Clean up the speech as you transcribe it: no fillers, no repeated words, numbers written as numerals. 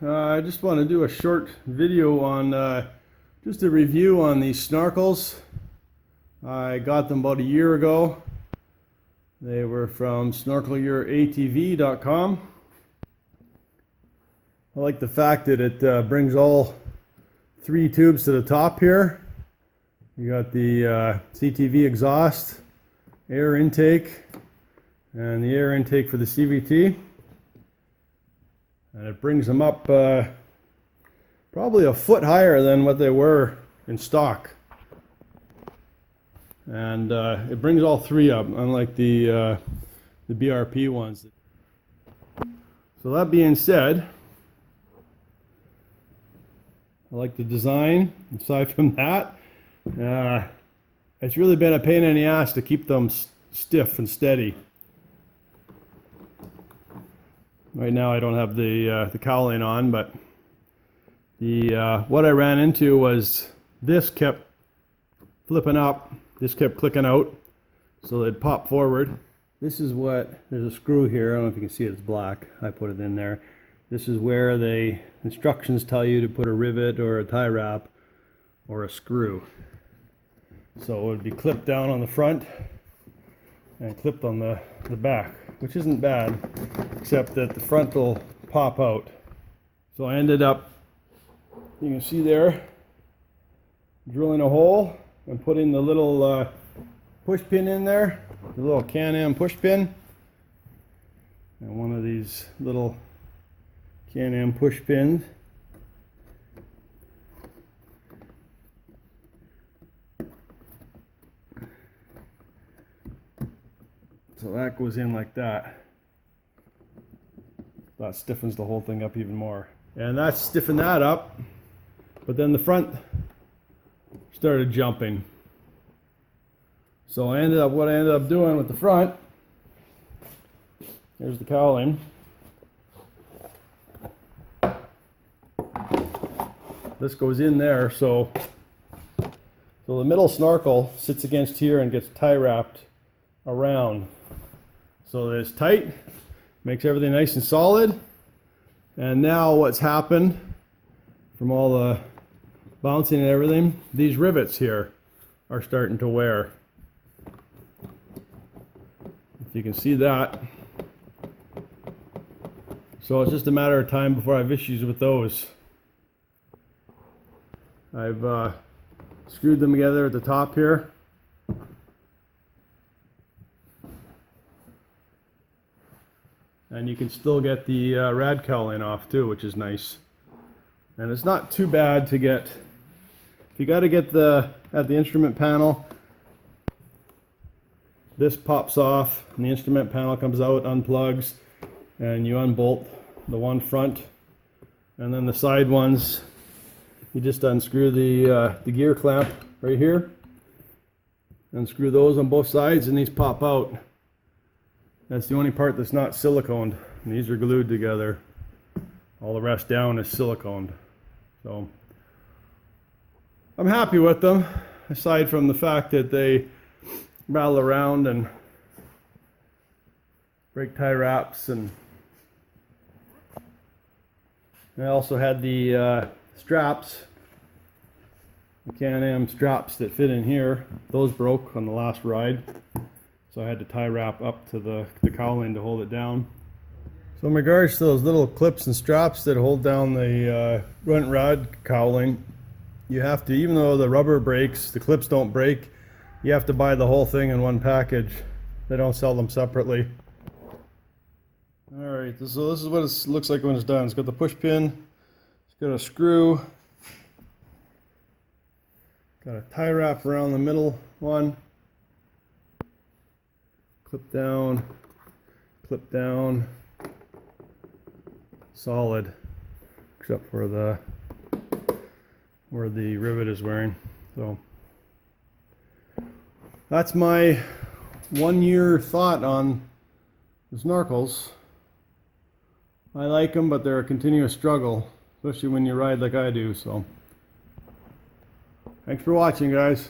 I just want to do a short video on just a review on these snorkels. I got them about a year ago. They were from Snorkel Your ATV.com. I like the fact that it brings all three tubes to the top here. You got the CTV exhaust, air intake, and the air intake for the CVT. And it brings them up probably a foot higher than what they were in stock. And it brings all three up, unlike the BRP ones. So that being said, I like the design. Aside from that, it's really been a pain in the ass to keep them stiff and steady. Right now I don't have the cowling on, but what I ran into was this kept flipping up, this kept clicking out, so they'd pop forward. This is what, there's a screw here, I don't know if you can see it, it's black, I put it in there. This is where the instructions tell you to put a rivet or a tie wrap or a screw. So it would be clipped down on the front and clipped on the back, which isn't bad, except that the front will pop out. So I ended up, you can see there, drilling a hole and putting the little push pin in there, the little Can Am push pin, and one of these little Can Am push pins. So that goes in like that. That stiffens the whole thing up even more. And that stiffened that up, but then the front started jumping. So what I ended up doing with the front, here's the cowling. This goes in there, so the middle snorkel sits against here and gets tie wrapped around. So that it's tight, makes everything nice and solid. And now what's happened from all the bouncing and everything, these rivets here are starting to wear. If you can see that. So it's just a matter of time before I have issues with those. I've screwed them together at the top here. And you can still get the rad cowling off too, which is nice. And it's not too bad to get, if you got to get at the instrument panel, this pops off and the instrument panel comes out, unplugs, and you unbolt the one front. And then the side ones, you just unscrew the gear clamp right here. Unscrew those on both sides and these pop out. That's the only part that's not siliconed. And these are glued together. All the rest down is siliconed. So I'm happy with them, aside from the fact that they rattle around and break tie wraps. And I also had the straps, the Can Am straps that fit in here. Those broke on the last ride. So I had to tie wrap up to the cowling to hold it down. So in regards to those little clips and straps that hold down the front rod cowling, you have to, even though the rubber breaks, the clips don't break, you have to buy the whole thing in one package. They don't sell them separately. Alright, so this is what it looks like when it's done. It's got the push pin, it's got a screw, got a tie wrap around the middle one. Clip down, solid, except for where the rivet is wearing. So that's my 1 year thought on the snorkels. I like them, but they're a continuous struggle, especially when you ride like I do. So thanks for watching, guys.